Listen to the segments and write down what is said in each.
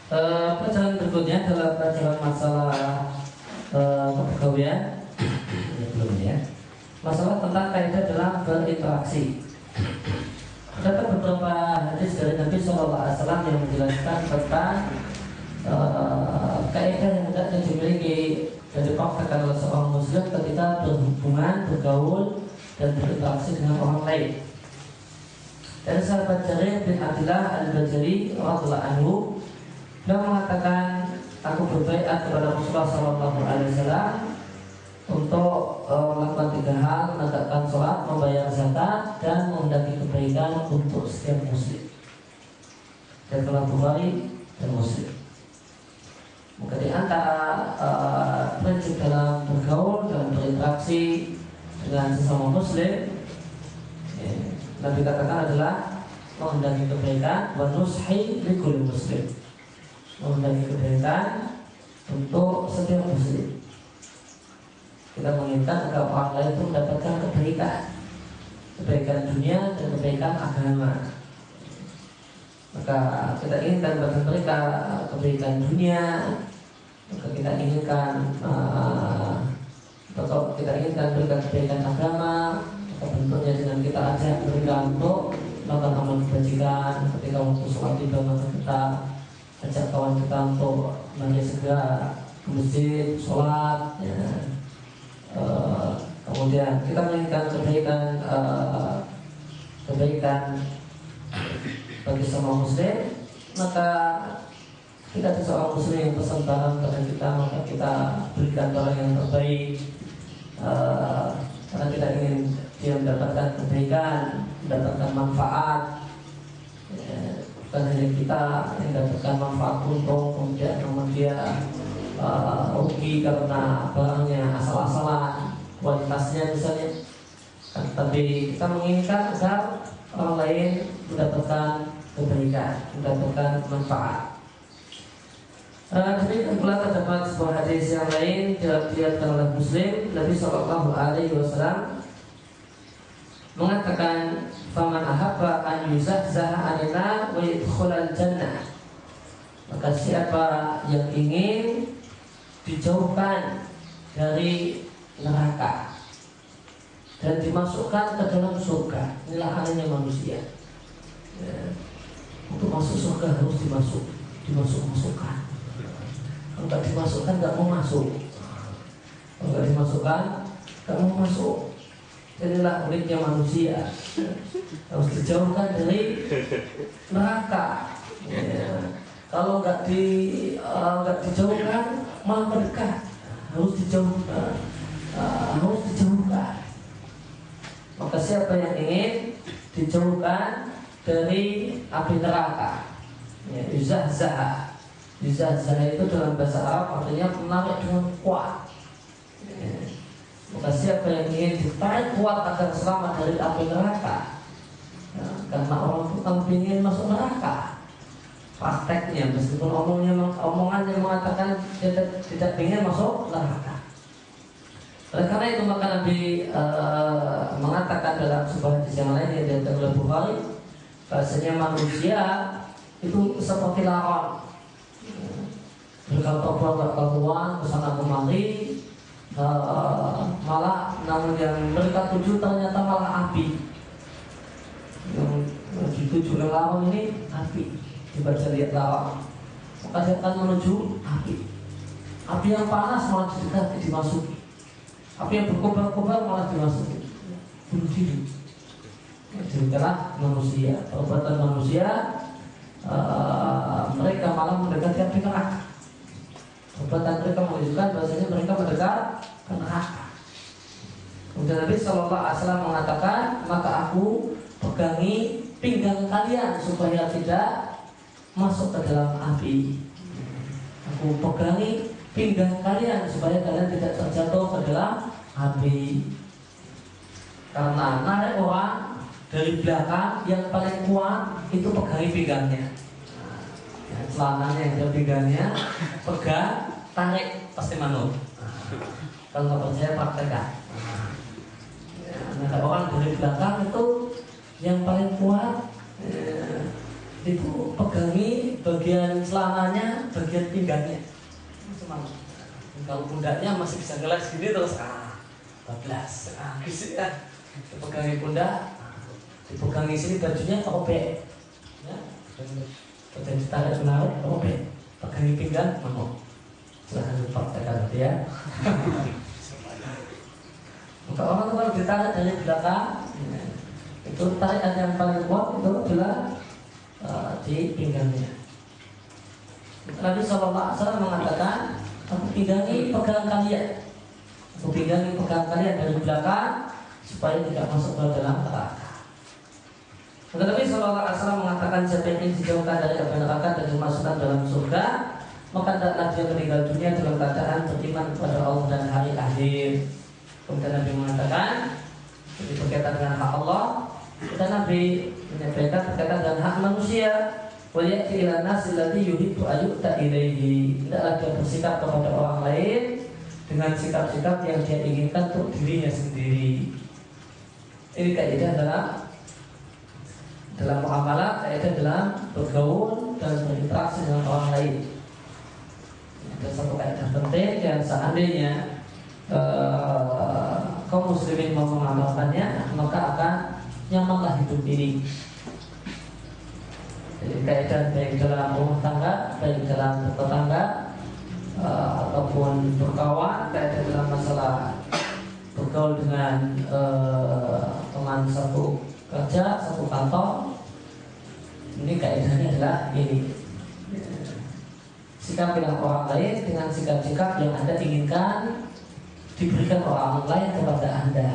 Pelajaran berikutnya adalah pelajaran masalah kepegawaian. Belum ya. Masalah tentang kaidah dalam berinteraksi. Terdapat beberapa hadis dari Nabi SAW yang menjelaskan tentang kaidah yang hendaknya dimiliki dan dipraktekkan oleh seorang muslim ketika berhubungan, bergaul, dan berinteraksi dengan orang lain. Dari sahabat Jarir bin Abdullah al-Bajali radhiyallahu anhu, beliau mengatakan, aku berbaiat kepada Rasulullah SAW untuk melakukan 3 hal: menegakkan sholat, membayar zakat, dan menghendaki kebaikan untuk setiap muslim. Dan Bukhari dan Muslim. Maka di antara prinsip dalam bergaul dan berinteraksi dengan sesama muslim, Nabi katakan adalah menghendaki kebaikan, wa nushi likulli muslim, menghendaki kebaikan untuk setiap muslim. Kita menginginkan agar orang lain itu mendapatkan kebaikan dunia dan kebaikan agama. Maka kita inginkan bagi mereka kebaikan dunia, maka kita inginkan berikan kebaikan agama. Bentuknya dengan kita ajak mereka untuk melakukan amal kebajikan. Ketika waktu sholat tiba, maka kita ajak kawan kita untuk mandi segera ke masjid, sholat ya. Kemudian kita menginginkan kebaikan bagi semua muslim, maka kita seorang muslim yang pesan barang kepada kita, maka kita berikan barang yang terbaik, karena kita ingin dia mendapatkan kebaikan, mendapatkan manfaat, bukan hanya kita yang mendapatkan manfaat untung, kemudian dia rugi karena barangnya asal-asalan, kualitasnya misalnya. Tapi kita menginginkan agar orang lain mendapatkan kebaikan, mendapatkan manfaat. Demikian pula terdapat sebuah hadis yang lain diriwayatkan oleh Muslim. Nabi SAW mengatakan, faman ahabba an yuzahzaha 'anil nar wa yadkhulal jannah, maka siapa yang ingin dijauhkan dari neraka dan dimasukkan ke dalam surga. Inilah halnya manusia ya. Untuk masuk surga harus dimasukkan. Kalau tidak dimasukkan tidak mau masuk. Kalau tidak dimasukkan tidak mau masuk. Inilah uniknya manusia, harus dijauhkan dari neraka ya. Kalau nggak dijauhkan malah mendekat. Harus dijauhkan. Maka siapa yang ingin dijauhkan dari api neraka, ya, yuzahzah itu dalam bahasa Arab artinya menarik dengan kuat. Ya. Maka siapa yang ingin ditarik kuat agar selamat dari api neraka, ya, karena orang itu kalau ingin masuk neraka, prakteknya meskipun omongannya mengatakan tidak ingin masuk neraka. Oleh karena itu maka Nabi mengatakan dalam sebuah hadis yang lain yang diriwayatkan oleh Bukhari, bahasanya manusia itu seperti laron, berkata keluar kesana kemari, malah namun yang mereka tuju ternyata malah api. Yang dituju oleh laron ini api. Dibaca lihat lawan, maka dia akan menuju api. Api yang panas malah dimasuki. Api yang berkobar-kobar malah dimasuki. Bunuh diri. Demikianlah manusia, perbuatan manusia, mereka malah mendekati api neraka. Perbuatan mereka menunjukkan bahasanya mereka mendekat ke neraka. Kemudian Nabi SAW mengatakan, maka aku pegangi pinggang kalian supaya tidak masuk ke dalam api. Aku pegangi pinggang kalian supaya kalian tidak terjatuh ke dalam api. Karena narik orang dari belakang yang paling kuat itu pegangi pinggangnya. Ya, celananya yang ada pinggangnya, pegang, tarik, pasti manut. Kalau nggak percaya praktekkan. Ya, narik orang dari belakang itu yang paling kuat. itu pegangi bagian celananya, bagian pinggangnya. Cuma kalau pundaknya masih bisa ngeles gini terus bablas, gitu ya. Dipegangi pundak, dipegangi sini bajunya robek, ya. Bagian ditarik menarik robek, pegangi pinggang mau. Silahkan dipraktekkan ya. Untuk orang kalau ditarik dari belakang, ya, itu tarikan yang paling kuat itu adalah di pinggangnya. Nabi SAW mengatakan, aku pinggangi pegang kalian, aku pinggangi pegang kalian dari belakang supaya tidak masuk ke dalam neraka. Nabi SAW mengatakan, siapa yang ingin dijauhkan dari api neraka dan dimasukkan dalam surga, maka hendaklah dia meninggal dunia dalam keadaan beriman kepada Allah dan hari akhir. Kemudian Nabi mengatakan, ini berkaitan dengan hak Allah. Dan Nabi menyampaikan berkaitan dengan hak manusia. Waliati ila nasi allati yuhibbu ayyuta ilaihi. Tidaklah dia bersikap kepada orang lain dengan sikap-sikap yang dia inginkan untuk dirinya sendiri. Ini kaidah dalam muamalah, kaidah dalam bergaul dan berinteraksi dengan orang lain. Ada satu kaidah penting yang seandainya kaum muslimin mau mengamalkannya, maka akan nyamanlah hidup ini. Jadi kaidah baik dalam rumah tangga, baik dalam tetangga, ataupun berkawan, kaidah dalam masalah bergaul dengan teman satu kerja, satu kantor. Ini kaidahnya adalah ini, sikap dengan orang lain dengan sikap-sikap yang Anda inginkan diberikan orang lain kepada Anda.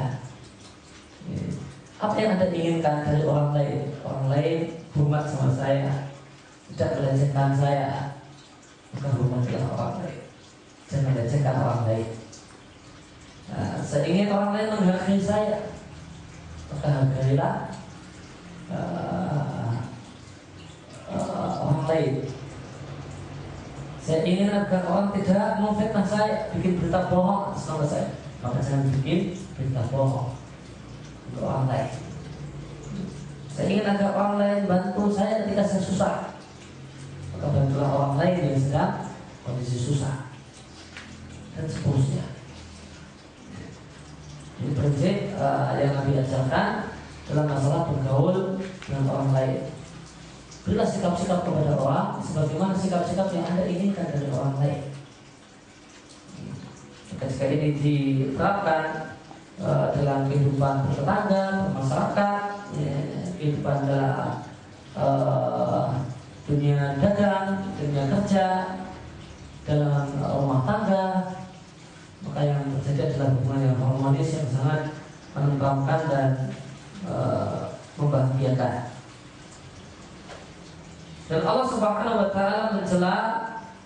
Apa yang Anda inginkan dari orang lain? Orang lain hormat sama saya, tidak melecehkan saya, maka hormatilah orang lain, jangan melecehkan orang lain. Saya ingin orang lain menghargai saya, maka hargailah orang lain. Saya ingin agar orang tidak memfitnah saya, bikin berita bohong sama saya, maka jangan bikin berita bohong untuk orang lain. Saya ingin agar orang lain bantu saya ketika saya susah, maka bantulah orang lain yang sedang kondisi susah, dan seterusnya. Ini prinsip yang Nabi ajarkan dalam masalah bergaul dengan orang lain. Berilah sikap-sikap kepada orang sebagaimana sikap-sikap yang Anda inginkan dari orang lain. Ketika ini diterapkan dalam kehidupan bertetangga, bermasyarakat, kehidupan dalam dunia dagang, dunia kerja, dalam rumah tangga, maka yang terjadi adalah hubungan yang harmonis yang sangat menenteramkan dan membahagiakan. Dan Allah Subhanahu wa Ta'ala mencela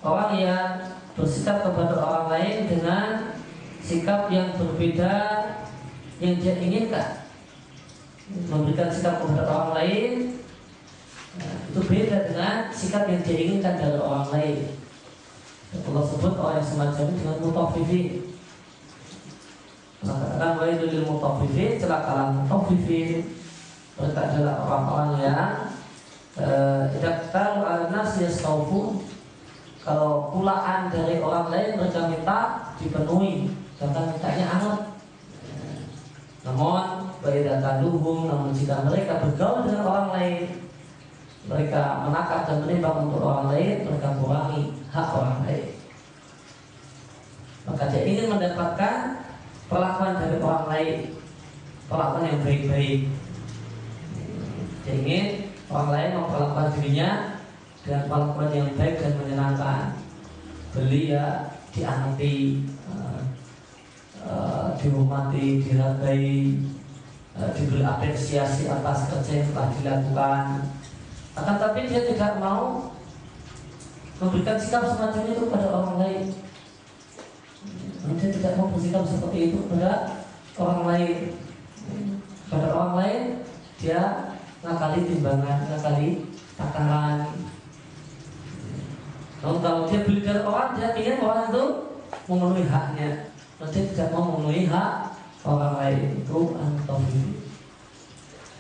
orang yang bersikap kepada orang lain dengan sikap yang berbeda yang dia inginkan. Memberikan sikap kepada orang lain itu beda dengan sikap yang dia inginkan dari orang lain. Dan Allah sebut orang yang semacam ini dengan mutaffifin. Katakan wailul lil mutaffifin, celakalah mutaffifin. Mereka adalah orang-orang yang tidak tahu al-nas yastawfun. Kalau pulaan dari orang lain mereka minta dipenuhi, bahkan mintanya anget. Namun namun jika mereka bergaul dengan orang lain, mereka menakar dan menimbang untuk orang lain, mereka kurangi hak orang lain. Maka dia ingin mendapatkan perlakuan dari orang lain, perlakuan yang baik-baik. Dia ingin orang lain memperlakukan dirinya dengan perlakuan yang baik dan menyenangkan. Beli ya dianati, dihormati, dihargai, diberi apresiasi atas kerja yang telah dilakukan. Akan tapi dia tidak mau memberikan sikap semacam itu kepada orang lain. Dia tidak mau bersikap seperti itu kepada orang lain. Pada orang lain dia ngakali timbangan, ngakali takaran. Kalau dia beli dari orang, dia ingin orang itu memenuhi haknya. Dia tidak mau memenuhi hak orang lain. Itu mutaffifin.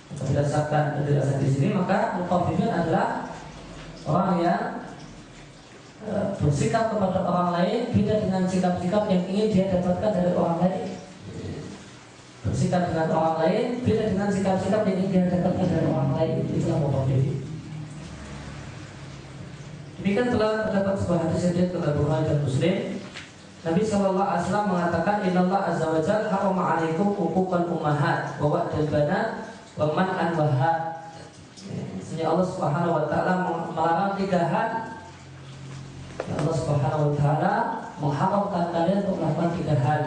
Berdasarkan penjelasan di sini, maka mutaffifin adalah Orang yang bersikap kepada orang lain beda dengan sikap-sikap yang ingin dia dapatkan dari orang lain. Bersikap dengan orang lain beda dengan sikap-sikap yang ingin dia dapatkan dari orang lain. Itulah mubaghirin. Demikian telah terdapat sebuah hadis yang diriwayatkan oleh Bukhari dan Muslim. Nabi sallallahu alaihi wasallam mengatakan, "Innallaha azza wa jalla harama 'alaikum uquqal ummahat wa wa'dal banat wa man'an wahad." Sesungguhnya Allah Subhanahu wa taala melarang 3 hal. Allah Subhanahu wa taala mengharamkan kalian untuk melakukan 3 hal.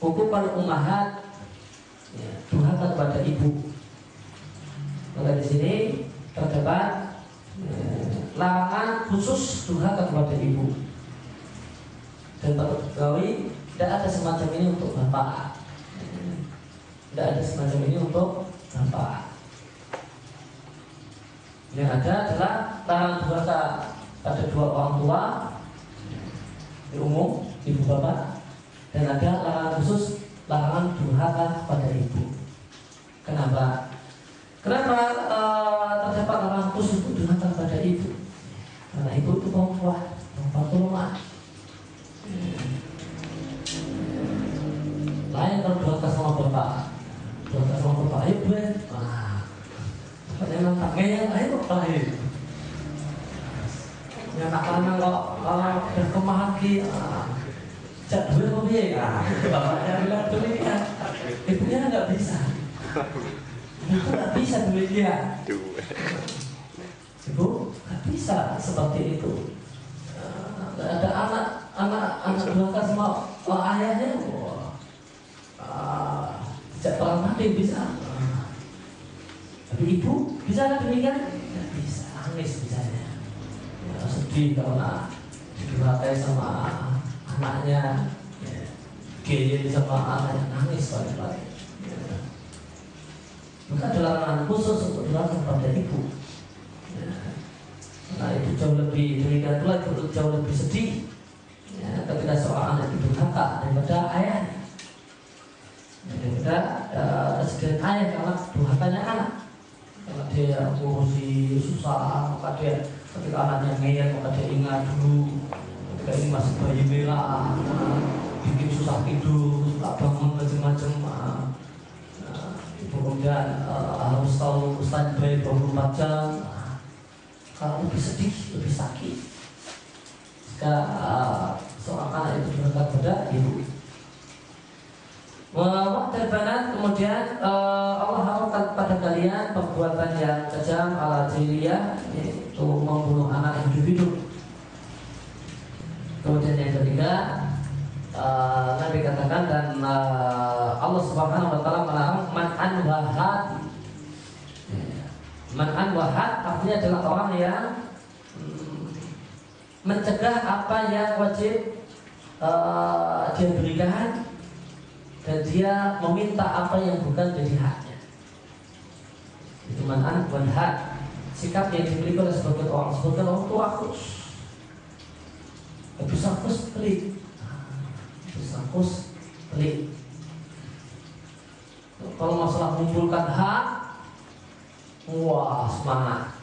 Uquqal ummahat, durhaka kepada ibu. Maka di sini terdapat larangan khusus durhaka kepada ibu. Dan perlu diketahui, tidak ada semacam ini untuk bapak. Tidak ada semacam ini untuk bapak. Yang ada adalah larangan durhaka pada 2 orang tua di umum, ibu bapak. Dan ada larangan khusus, larangan durhaka kepada ibu. Kenapa? Kenapa terdapat larangan khusus untuk durhaka kepada ibu? Karena ibu itu perempuan lemah. Lain kalau durhaka sama bapak, ayo gue, memang taknya ayo bapak, yang anak kalau berkemahaki, cak gue mau biaya, bapaknya bilang demikian, ibunya nggak bisa, ibu nggak bisa demikian, ibu nggak bisa seperti itu. Ada anak durhaka sama ayahnya, tidak pernah mati bisa. Tapi ibu bisa nggak demikian? Tidak bisa, nangis misalnya. Ya, sedih karena durhaka sama anaknya, gaya sama anaknya, nangis paling-paling. Maka ada larangan khusus untuk durhaka kepada ibu. Nah itu jauh lebih demikian pula, itu jauh lebih sedih ketika seorang anak durhaka daripada ayahnya, daripada kesedihan ayah karena durhakanya anak. Karena dia ngurusi susah, maka dia ketika anaknya ngeyel, maka dia ingat dulu ketika ini masih bayi merah, bikin susah tidur, susah bangun macam-macam. Kemudian harus tahu standby 24 jam. Kalau lebih sedih, lebih sakit jika seorang anak itu durhaka kepada ibu. Wa'dal banat, kemudian Allah haramkan kepada kalian perbuatan yang kejam ala jahiliyah, yaitu membunuh anak hidup-hidup. Kemudian yang ketiga, Nabi katakan, dan Allah Subhanahu wa taala melarang man'an wahad. Man'an wahad artinya adalah orang yang mencegah apa yang wajib dia berikan, dan dia meminta apa yang bukan jadi haknya. Itu man'an wahad, sikap yang dimiliki oleh sebagian orang tua khusus. Bisa khusus pelit, kalau masalah mengumpulkan hak, wah semangat.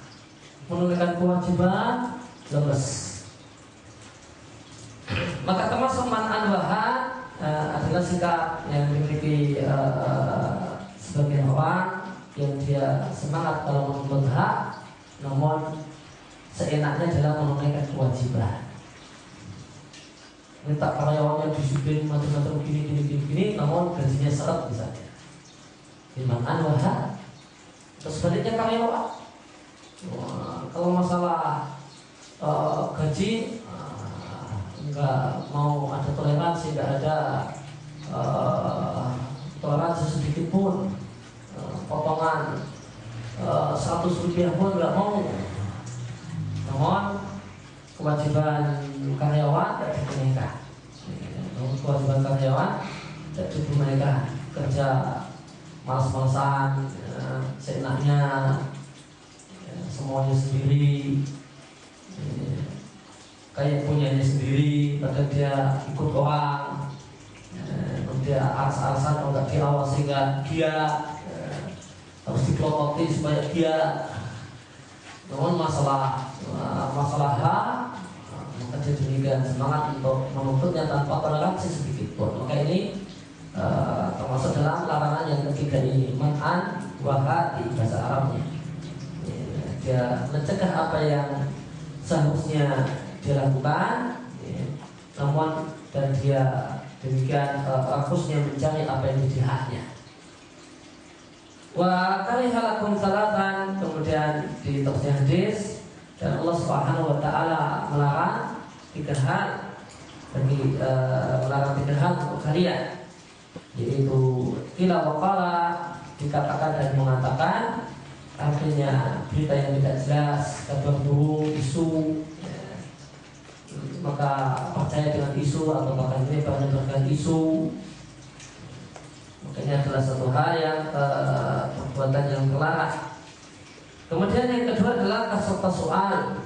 Menunaikan kewajiban, lemes. Maka termasuk man'an wahad adalah sikap yang dimiliki sebagian orang yang dia semangat kalau menuntut hak, namun seenaknya dalam menunaikan kewajiban. Minta karyawannya disiplin macam-macam gini, namun gajinya seret misalnya. Man'an wahad. Terus sebaliknya karyawan, kalau masalah gaji nggak mau ada toleransi, nggak ada toleransi sedikit pun, potongan 100 rupiah pun nggak mau. Namun kewajiban karyawan tidak ditunaikan. Kewajiban karyawan tidak ditunaikan. Kerja malas-malasan, seenaknya, semuanya sendiri, kayak punyanya sendiri, padahal dia ikut orang, dia alas-alasan kalau nggak diawasi nggak dia, harus dipelototi supaya dia Namun masalah hak, maka dia demikian semangat untuk menuntutnya tanpa toleransi sedikit pun. Maka ini termasuk dalam larangan yang ketiga ini, man'an wahati bahasa Arabnya. Dia mencegah apa yang seharusnya dia lakukan, namun dan dia demikian rakusnya mencari apa yang menjadi haknya. Wa karihalakum salatan, kemudian di tafsir hadis, dan Allah Subhanahu wa taala melarang tiga hal untuk kalian, yaitu qila wa qala, dikatakan dan mengatakan, artinya berita yang tidak jelas, kabar burung, isu, maka percaya dengan isu atau bahkan menyebarkan isu. Makanya adalah satu hal yang perbuatan yang terlarang. Kemudian yang kedua adalah kasrata soal.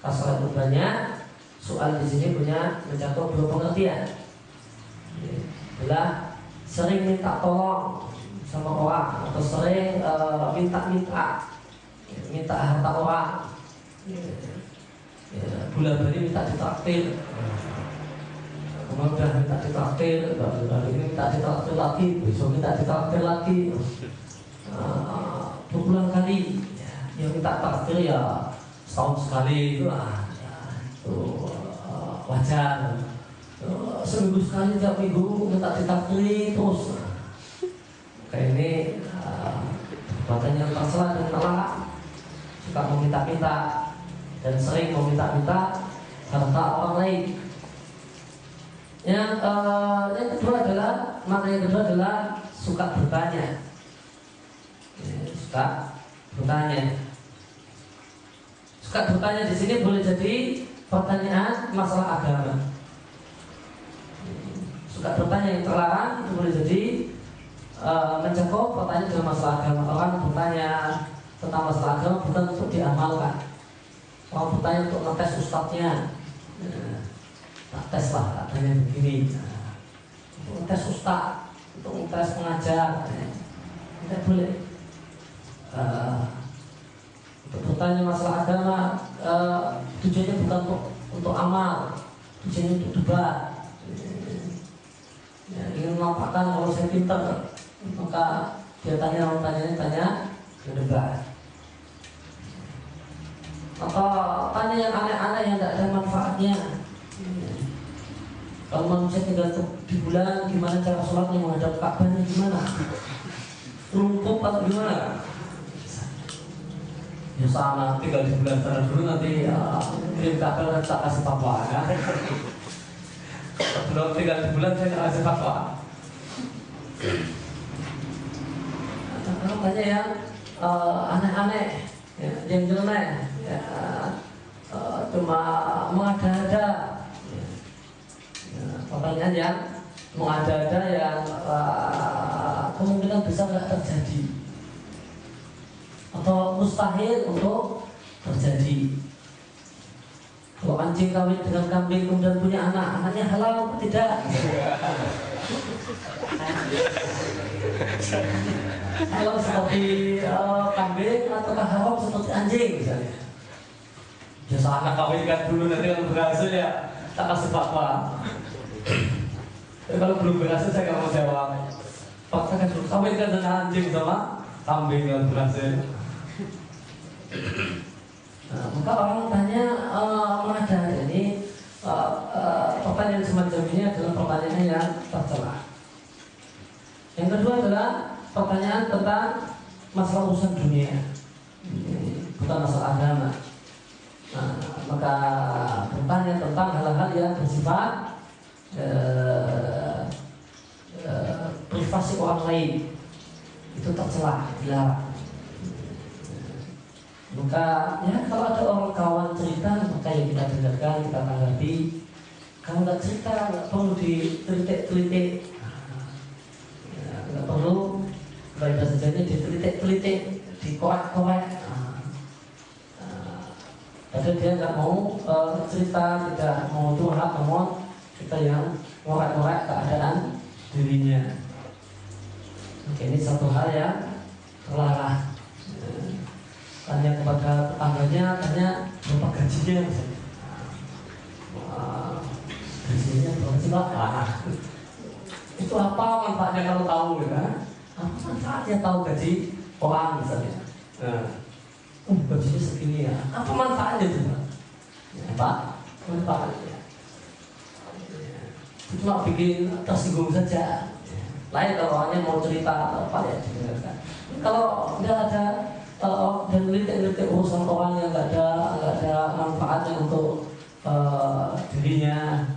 Kasrah itu banyak. Soal di sini punya mencakup dua pengertian. Adalah sering minta tolong sama orang atau sering minta harta orang. Bulan balik minta ditraktir. Kemudian udah minta ditraktir, hari ini minta ditraktir lagi, besok minta ditraktir lagi, berulang kali. Yang minta traktir ya setahun sekali, itu wajar. Seminggu sekali, tiap minggu minta ditraktir terus. Kayak ini perbuatan yang tercela dan terlarang, suka meminta-minta dan sering meminta-minta harta orang lain. Yang kedua adalah makna yang kedua adalah suka bertanya. Suka bertanya di sini boleh jadi pertanyaan masalah agama. Suka bertanya yang terlarang itu boleh jadi mencakup pertanyaan dalam masalah agama. Orang bertanya tentang masalah agama bukan untuk diamalkan. Orang bertanya untuk ngetes ustadznya. Tak tes lah, katanya begini. Untuk tes ustaz, untuk tes pengajar, tidak boleh. Untuk bertanya masalah agama, tujuannya bukan untuk amal, tujuannya untuk debat. Ingin menampakkan kalau saya pintar, maka dia tanya debat. Atau tanya yang aneh-aneh yang tidak ada manfaatnya. Kalau manusia tinggal di bulan, gimana cara sholatnya menghadap Ka'bahnya, gimana? Lumpuh atau gimana? Ya sama, tinggal di bulan sana dulu, nanti kirim Ka'bah nanti tak kasih fatwa ya. Belum tinggal di bulan saya tak kasih fatwa. Makanya yang aneh-aneh, yang jelek, cuma mengada-ada. Pertanyaan yang mengada-ada yang kemungkinan besar tidak terjadi atau mustahil untuk terjadi. Kalau anjing kawin dengan kambing kemudian punya anak, anaknya halal atau tidak? Halal seperti kambing ataukah haram seperti anjing misalnya? Biasa anak kawinkan dulu, nanti kalau berhasil ya tak kasih fatwa. Kalau belum berhasil saya nggak mau jawab. Paksakan dulu, kawinkan dengan anjing sama kambing yang berhasil. Maka orang tanya ada ini pertanyaan semacam ini adalah pertanyaan yang tercela. Yang kedua adalah pertanyaan tentang masalah urusan dunia, bukan masalah agama. Maka bertanya tentang hal-hal yang bersifat privasi orang lain itu tercela, dilarang. Maka ya kalau ada orang kawan cerita, maka yang kita dengarkan, kita tanggapi. Kalau nggak cerita, nggak perlu ditelitik-telitik, nggak perlu bahasa sejatinya ditelitik-telitik, dikorek-korek. Padahal dia nggak mau cerita, tidak mau curhat, namun kita yang ngorek-ngorek keadaan dirinya. Oke, ini satu hal yang terlarang. tanya kepada tetangganya, tanya berapa gajinya misalnya. Gajinya berapa sih Pak? Itu apa manfaatnya kalau tahu ya? Apa manfaatnya tahu gaji orang misalnya? Gajinya segini ya. Apa manfaatnya itu Pak? Ya, Pak, manfaatnya cuma bikin tersinggung saja. Lain kalau orangnya mau cerita atau apa ya didengarkan. Kalau nggak ada dan lirik urusan orang yang nggak ada manfaatnya untuk dirinya,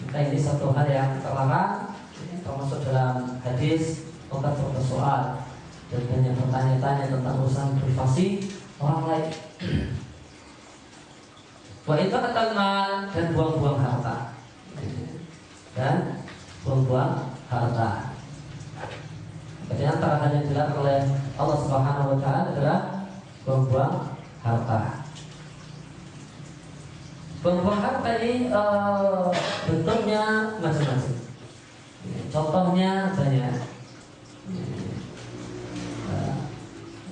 maka ini satu hal yang terlarang, termasuk dalam hadis bukan soal dan banyak bertanya-tanya tentang urusan privasi orang lain. Wa itu mal dan buang-buang harta. Dan buang-buang harta. Jadi antara hal yang dilarang oleh Allah Subhanahu wa taala adalah buang-buang harta. Buang-buang harta ini bentuknya macam-macam. Contohnya banyak.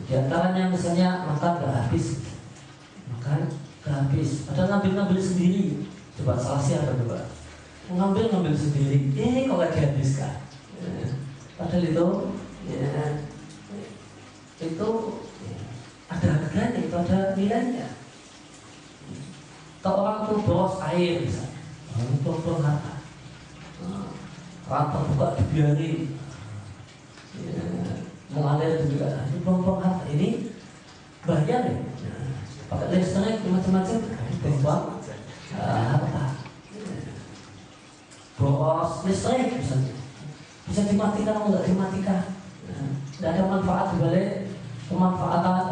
Di antaranya misalnya makan gak habis. Makan gak habis. Ada ngambil sendiri. Coba salah siapa coba? Ngambil sendiri. Kok gak dihabiskan? Padahal itu ada harganya, itu ada nilainya. Kalau orang itu boros air misalnya, orang buang harta. Orang terbuka dibiarin, mengalir juga. Ini buang harta. Ini bayar ya. Pakai listrik macam-macam, buang harta. Boros listrik misalnya, bisa dimatikan atau nggak dimatikan. Tidak ada manfaat dibalik pemanfaatan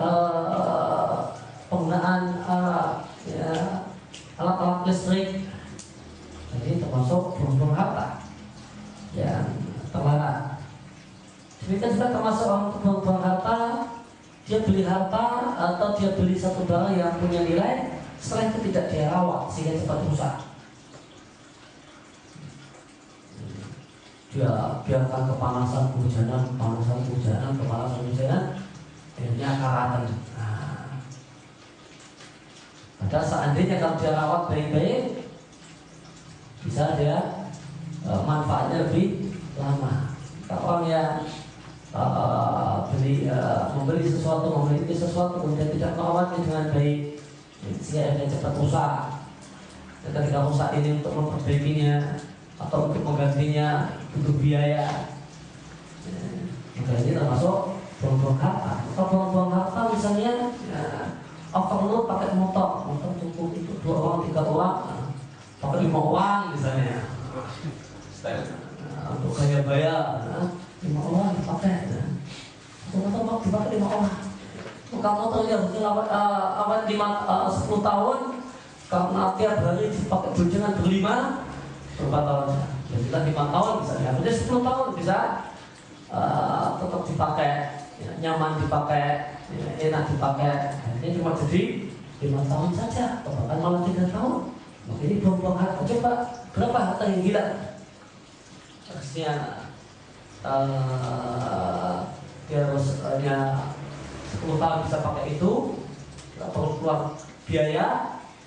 penggunaan alat-alat listrik. Jadi termasuk buang harta yang terlarang. Demikian juga termasuk orang buang harta, dia beli harta atau dia beli satu barang yang punya nilai, setelah itu tidak dia rawat sehingga cepat rusak. Dia biarkan kepanasan kehujanan, akhirnya karatan. Padahal seandainya kalau dia rawat baik-baik, bisa dia manfaatnya lebih lama. Kalau orang yang memiliki sesuatu kemudian tidak merawatnya dengan baik, sehingga akhirnya cepat rusak. Dan ketika rusak ini untuk memperbaikinya atau untuk menggantinya butuh biaya, maka ini termasuk buang-buang harta. Atau buang-buang harta misalnya overload pakai motor cukup itu 2 orang 3 orang, pakai 5 orang misalnya, untuk gaya bayar 5 orang dipakai, motor dipakai 5 orang. Maka motornya harusnya awal 10 tahun, karena tiap hari dipakai boncengan berlima, berapa tahunnya? Ya sudah 5 tahun misalnya, jadi 10 tahun bisa tetap dipakai, nyaman dipakai, enak dipakai. Ini cuma jadi 5 tahun saja, atau bahkan malah 3 tahun. Maka ini buang-buang harta. Coba berapa harta yang hilang? Harusnya dia harusnya 10 tahun bisa pakai itu, tidak perlu keluar biaya.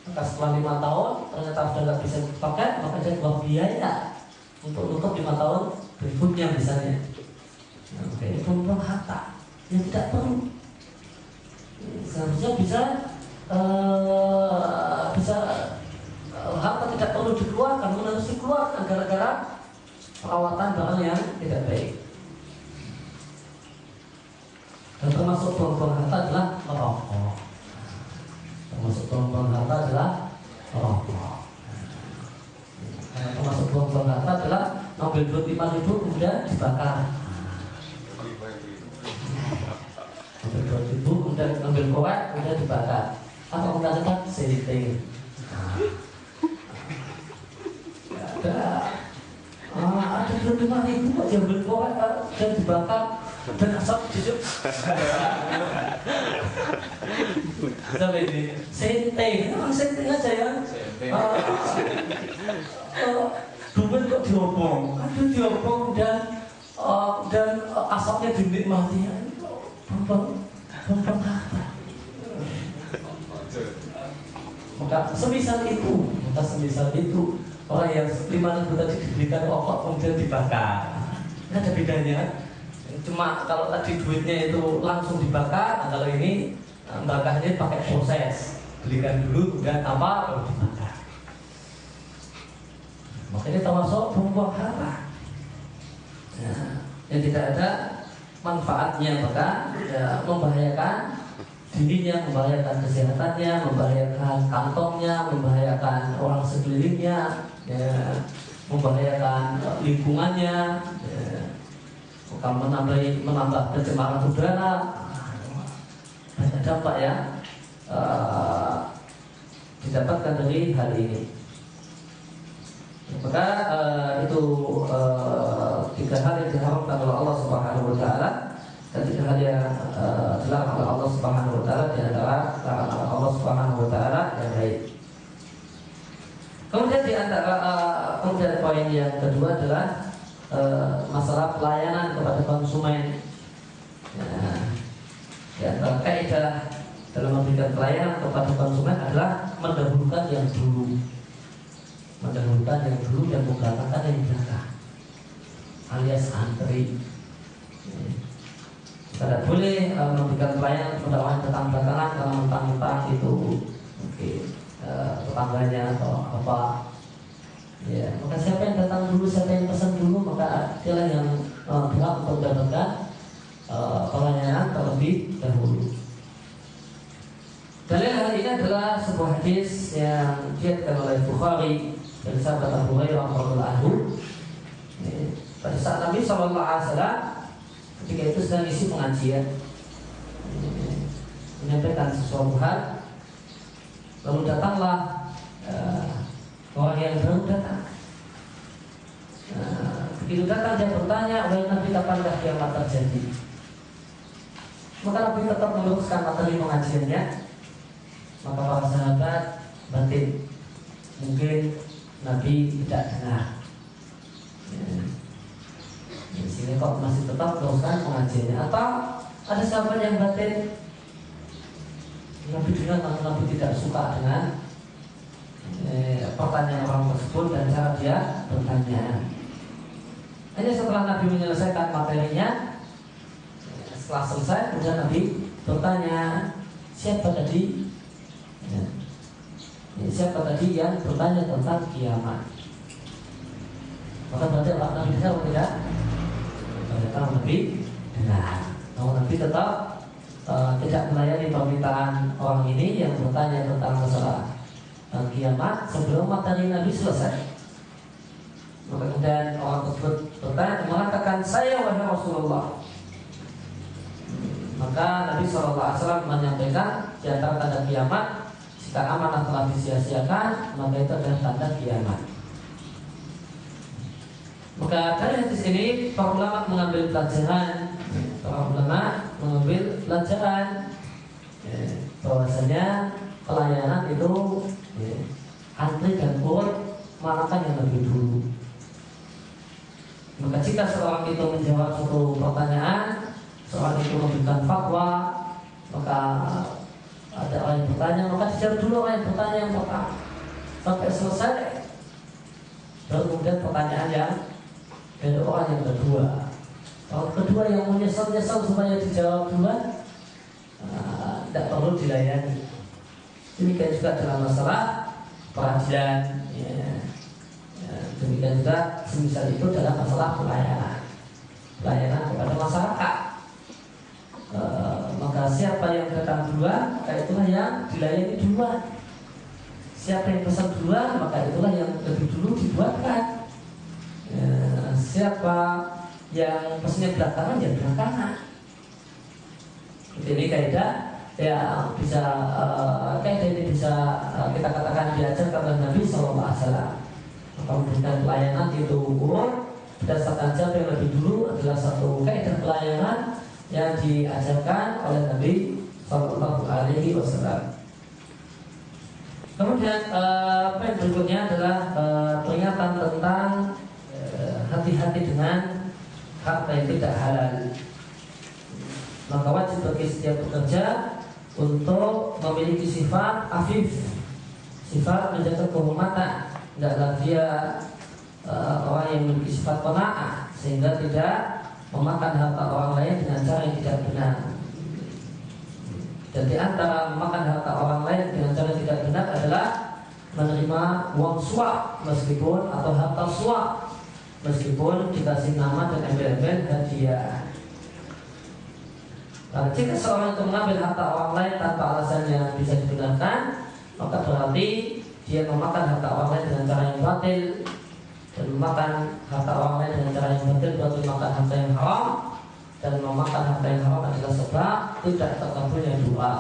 Maka setelah 5 tahun ternyata sudah tidak bisa dipakai, maka dia keluar biaya untuk nutup 5 tahun berikutnya misalnya. Oke, ini buang-buang harta yang tidak perlu. Seharusnya bisa harta tidak perlu dikeluarkan, namun harus dikeluarkan gara-gara perawatan barang yang tidak baik. Dan termasuk buang-buang harta adalah merokok. Termasuk buang-buang harta adalah merokok. Termasuk buang-buang harta adalah ngambil duit 5.000 kemudian dibakar. Ngambil 2.000 kemudian ngambil korek kemudian dibakar. Apa mengatakan setting? Ada duit 5.000 kok diambil korek dan dibakar dan asap jujur. Sampai ini setting, memang setting aja ya. Duit kok diobong, diobong dan asapnya dinikmati. Bumbang harta. Maka semisal itu orang yang 5.000 tadi diberikan rokok kemudian dibakar. Ini ada bedanya. Cuma kalau tadi duitnya itu langsung dibakar, kalau ini bakarnya pakai proses. Belikan dulu, kemudian apa baru dibakar. Makanya termasuk bumbang harta. Yang tidak ada manfaatnya, maka membahayakan dirinya, membahayakan kesehatannya, membahayakan kantongnya, membahayakan orang sekelilingnya, membahayakan lingkungannya, bukan menambah pencemaran udara. Banyak dampak ya didapatkan dari hal ini. Maka itu 3 hal yang diharamkan oleh Allah Subhanahu Wa Taala dan 3 hal yang dilarang oleh Allah Subhanahu Wa Taala di antara larangan Allah Subhanahu Wa Taala yang lain. Kemudian poin yang kedua adalah masalah pelayanan kepada konsumen. Di antara kaidah dalam memberikan pelayanan kepada konsumen adalah mendahulukan yang dulu dan menggantikan yang belakang, alias antri. Tidak boleh memberikan pelayanan kepada orang yang datang belakangan karena mentang-mentang itu mungkin tetangganya atau apa. Ya, maka siapa yang datang dulu, siapa yang pesan dulu, maka dialah yang berhak untuk mendapatkan pelayanan terlebih dahulu. Dalil hal ini adalah sebuah hadis yang diriwayatkan oleh Bukhari dari sahabat Abu Hurairah radhiyallahu anhu. Pada saat Nabi sallallahu alaihi wasallam ketika itu sedang isi pengajian, menyampaikan sesuatu hal, lalu datanglah orang yang baru datang. Begitu datang dia bertanya, wahai Nabi, kapankah kiamat terjadi? Maka Nabi tetap meluruskan materi pengajiannya. Maka para sahabat batin, mungkin Nabi tidak dengar. Di sini kok masih tetap teruskan pengajiannya, atau ada sahabat yang batin, Nabi dengar namun Nabi tidak suka dengan pertanyaan orang tersebut dan cara dia bertanya. Hanya setelah Nabi menyelesaikan materinya, setelah selesai kemudian Nabi bertanya, siapa tadi? Siapa tadi yang bertanya tentang kiamat? Maka berarti Allah Nabi dengar atau tidak? Ternyata Nabi dengar. Namun Nabi tetap tidak melayani permintaan orang ini yang bertanya tentang masalah kiamat sebelum materi Nabi selesai. Maka kemudian orang tersebut bertanya, mengatakan, saya wahai Rasulullah. Maka Nabi SAW menyampaikan di antara tanda kiamat, jika amanah telah disia-siakan, maka itu adalah tanda kiamat. Maka dari hadis ini para ulama mengambil pelajaran, bahwasanya pelayanan itu antri dan urut manakah yang lebih dulu. Maka jika seorang itu menjawab suatu pertanyaan, seorang itu memberikan fatwa, maka ada orang yang bertanya, maka dijawab dulu orang yang bertanya, maka sampai selesai. Lalu kemudian pertanyaan yang dari orang yang kedua. Kalau kedua yang menyesal-nyesal supaya dijawab duluan, tidak perlu dilayani. Demikian juga dalam masalah peradilan. Demikian juga semisal itu dalam masalah pelayanan kepada masyarakat. Maka siapa yang datang duluan, maka itulah yang dilayani duluan. Siapa yang pesan duluan, maka itulah yang lebih dulu dibuatkan. Siapa yang pesannya belakangan, ya belakangan. Ini kaidah ya bisa kaidah ini bisa kita katakan diajarkan oleh Nabi SAW. Maka memberikan pelayanan itu urut berdasarkan siapa yang lebih dulu adalah satu kaidah pelayanan yang diajarkan oleh Nabi SAW. Kemudian poin berikutnya adalah peringatan tentang hati-hati dengan harta yang tidak halal. maka wajib bagi setiap pekerja untuk memiliki sifat afif, sifat menjaga kehormatan. Tidaklah dia orang yang memiliki sifat qanaah sehingga tidak memakan harta orang lain dengan cara yang tidak benar. Dan di antara memakan harta orang lain dengan cara yang tidak benar adalah menerima uang suap meskipun atau harta suap meskipun dikasih nama dan embel-embel hadiah. Nah, jika seorang itu mengambil harta orang lain tanpa alasan yang bisa dibenarkan, maka berarti dia memakan harta orang lain dengan cara yang batil. Dan memakan harta orang lain dengan cara yang batil berarti memakan harta yang haram. Dan memakan harta yang haram adalah sebab tidak terkabulnya doa.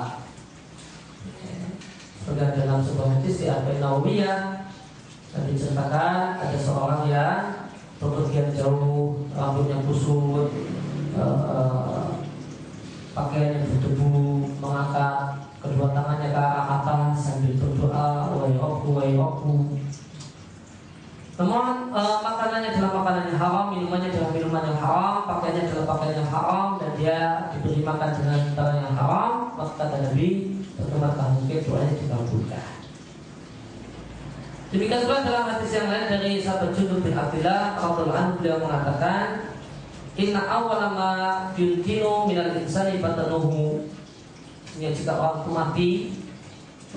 Sebagai dalam sebuah hadis di Arba'in Nawawiyah dan diceritakan ada seorang yang bepergian jauh, rambutnya kusut, pakaian yang berdebu, mengangkat kedua tangannya ke arah atas sambil berdoa, wahai Rabbu. Namun makanannya adalah makanan yang haram, minumannya adalah minuman yang haram, pakaiannya adalah pakaian yang haram, dan dia diberi makan dengan cara yang haram. Maka kata Nabi, bagaimana mungkin doanya dikabulkan? Demikian pula dalam hadis yang lain dari sahabat Jundub bin Abdillah radhiyallahu anhu, beliau mengatakan, inna awwala ma yulkinu minal insani batanuhu. Jika orang itu mati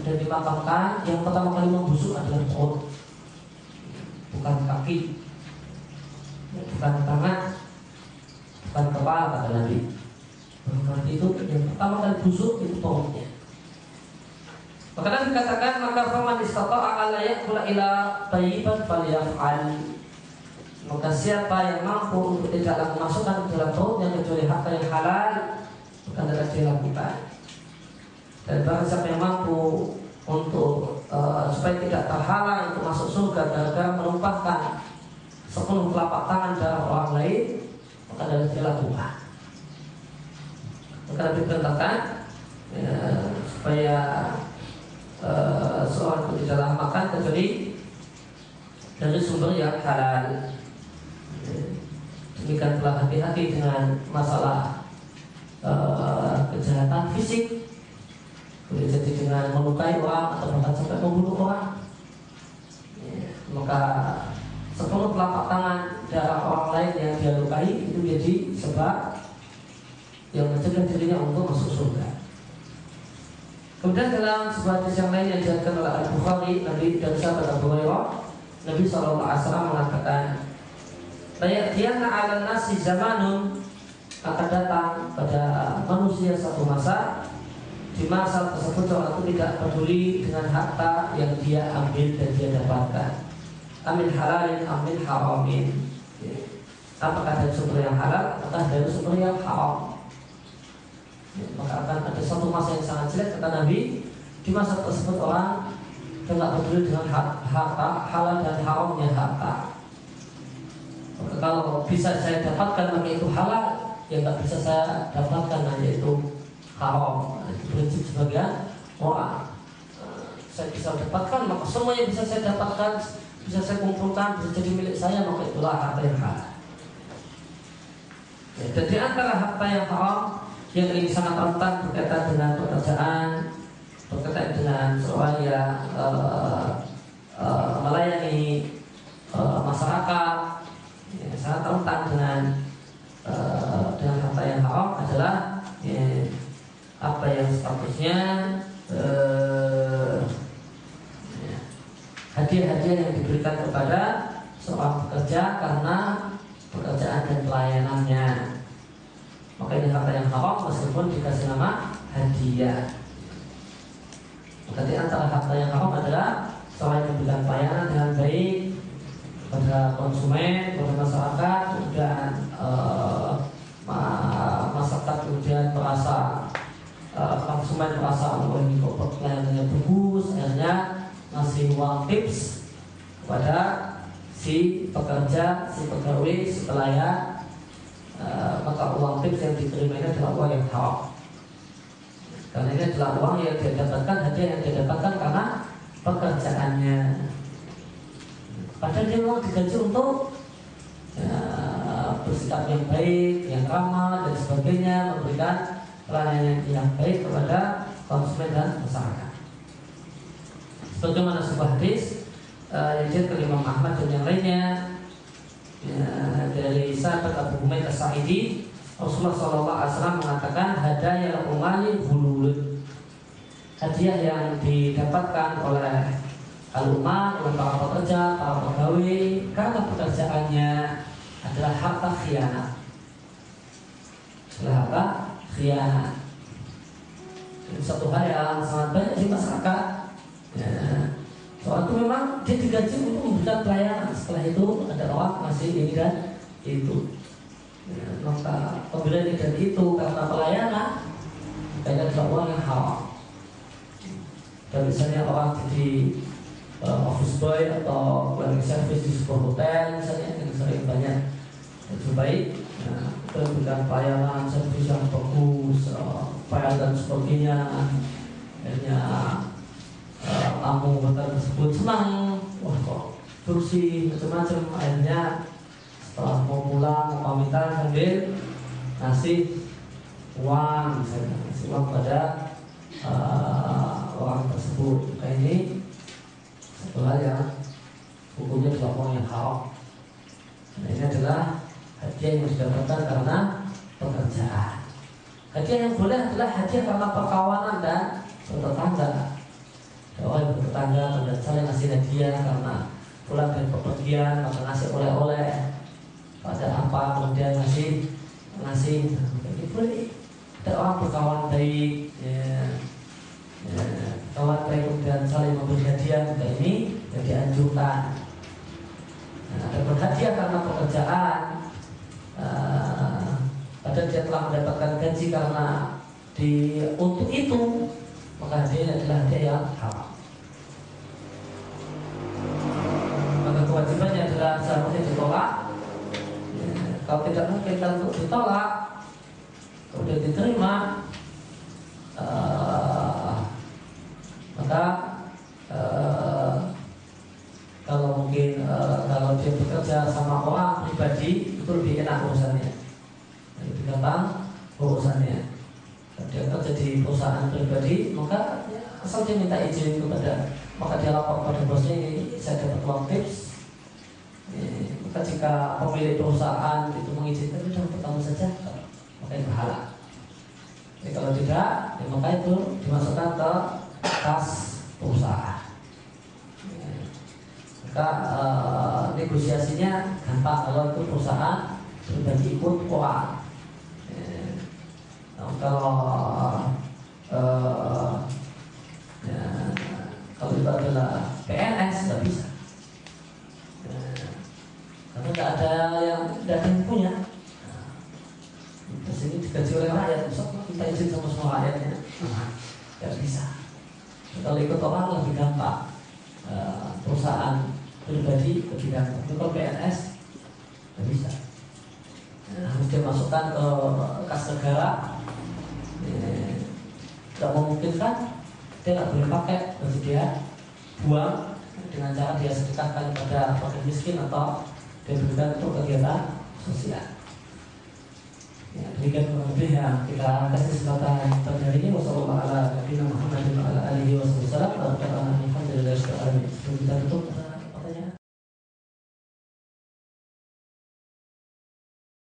dan dimakamkan, yang pertama kali membusuk adalah perut, bukan kaki, bukan tangan, bukan kepala, kata Nabi. Orang mati itu yang pertama kali busuk itu perutnya. Maka Nabi katakan, maka faman istata'a alla yakula ila thayyiban falyaf'al. Maka siapa yang mampu untuk tidak memasukkan ke dalam perutnya kecuali harta yang halal, maka adalah dia lakukan. Dan barang siapa yang mampu untuk supaya tidak terhalang untuk masuk surga gara-gara menumpahkan 10 telapak tangan darah orang lain, maka adalah dia lakukan. Maka Nabi berkatakan supaya seorang itu tidak makan kecuali dari sumber yang halal. Demikian pula hati-hati dengan masalah kejahatan fisik, boleh jadi dengan melukai orang atau bahkan sampai membunuh orang. Maka 10 telapak tangan darah orang lain yang dia lukai itu jadi sebab yang mencegah dirinya untuk masuk surga. Kemudian dalam sebuah hadis yang lain yang diriwayatkan oleh Al-Bukhari, Nabi dari sahabat Abu Hurairah, Nabi SAW mengatakan, Layatiana ala nasi zamanun, akan datang pada manusia satu masa, di masa tersebut orang itu tidak peduli dengan harta yang dia ambil dan dia dapatkan, amin halalin amin haramin, apakah dari sumber yang halal apakah dari sumber yang haram. Maka akan ada satu masa yang sangat jelek, kata Nabi. Di masa tersebut orang tidak peduli dengan harta halal dan haramnya harta. Maka kalau bisa saya dapatkan maka itu halal, yang tak bisa saya dapatkan hanya itu haram. Itu prinsip sebagian orang. Saya bisa dapatkan maka semua yang bisa saya dapatkan, bisa saya kumpulkan, bisa jadi milik saya, maka itulah harta yang halal. Dan di antara harta yang haram yang ini sangat rentan berkaitan dengan pekerjaan, berkaitan dengan seorang yang melayani masyarakat, sangat rentan dengan harta yang haram adalah apa yang statusnya hadiah-hadiah yang diberikan kepada seorang pekerja karena pekerjaan dan pelayanannya. Maka ini harta yang haram meskipun dikasih nama hadiah. Maka di antara harta yang haram adalah seorang yang memberikan pelayanan dengan baik pada konsumen, pada masyarakat, kemudian masyarakat kemudian merasa konsumen merasa oh ini kok pelayanannya bagus, akhirnya ngasih uang tips kepada si pekerja, si pegawai, si pelayan. Maka uang tips yang diterima ini adalah uang yang haram. Karena ini adalah uang yang dia dapatkan, hadiah yang dia dapatkan karena pekerjaannya. Padahal dia memang digaji untuk bersikap yang baik, yang ramah dan sebagainya, memberikan pelayanan yang baik kepada konsumen dan masyarakat. Sebagaimana sebuah hadis yang diriwayatkan Imam Ahmad dan yang lainnya dari sahabat Abu Humaid As-Sa'idi, Rasulullah SAW mengatakan hadaya umali hulul, hadiah yang didapatkan oleh al-ummal, oleh para pekerja, para pegawai karena pekerjaannya adalah harta khianat. Harta khianat. Ini satu hal yang sangat banyak di masyarakat. Soal itu memang dia digaji untuk memberikan pelayanan. Setelah itu ada orang masih ini dan itu. Maka apabila ini dan itu karena pelayanan, kayaknya adalah uang yang haram. Dan misalnya orang jadi office boy atau cleaning service di sebuah hotel misalnya yang sering banyak terbaik, kita memberikan pelayanan servis yang bagus, pelayanan dan sebagainya. Akhirnya tamu hotel tersebut senang, wah kok bersih macam-macam. Akhirnya setelah mau pulang mau pamitan sambil ngasih uang, misalnya ngasih uang pada orang tersebut. Kayak ini satu hal yang hukumnya adalah uang yang haram. Nah, ini adalah hadiah yang didapatkan karena pekerjaan. Hadiah yang boleh adalah hadiah karena perkawanan dan bertetangga. Orang yang bertetangga dan saling ngasih hadiah karena pulang dari pepergian maka ngasih oleh-oleh pada apa kemudian ngasih ini boleh. Ada orang berkawan baik, kawan baik kemudian saling memberi hadiah, ini yang dianjurkan. Ada berhadiah karena pekerjaan, padahal dia telah mendapatkan gaji karena untuk itu, maka hadiahnya adalah hadiah yang haram. Maka kewajibannya adalah seharusnya ditolak. Kalau tidak mungkin untuk ditolak, kemudian diterima, maka kalau mungkin kalau dia bekerja sama orang pribadi itu lebih enak urusannya, lebih gampang urusannya. Kalau dia kerja di perusahaan pribadi, maka ya, asal dia minta izin kepada, maka dia lapor pada bosnya, ini saya dapat uang tips. Maka jika pemilik perusahaan itu mengizinkan, sudah bertemu saja, maka itu halal. Jadi kalau tidak, ya maka itu dimasukkan ke kas perusahaan. Maka negosiasinya gampang kalau itu perusahaan pribadi ikut koran. Kalau itu adalah PNS nggak bisa. Karena tidak ada yang punya. Terus ini digaji oleh rakyat, minta izin sama semua rakyatnya, tidak bisa. Kalau ikut orang lebih gampang, perusahaan pribadi lebih gampang. Kalau PNS tidak bisa. Harus dia masukkan ke kas negara, tidak memungkinkan, dia nggak boleh pakai, berarti dia buang dengan cara dia sedekahkan kepada fakir miskin atau dia berikan untuk kegiatan sosial. Ya, demikian kurang lebih yang kita kasih kesempatan pada hari ini. Wassalamualaikum warahmatullahi wabarakatuh. Alhamdulillah. Sebelum kita tutup.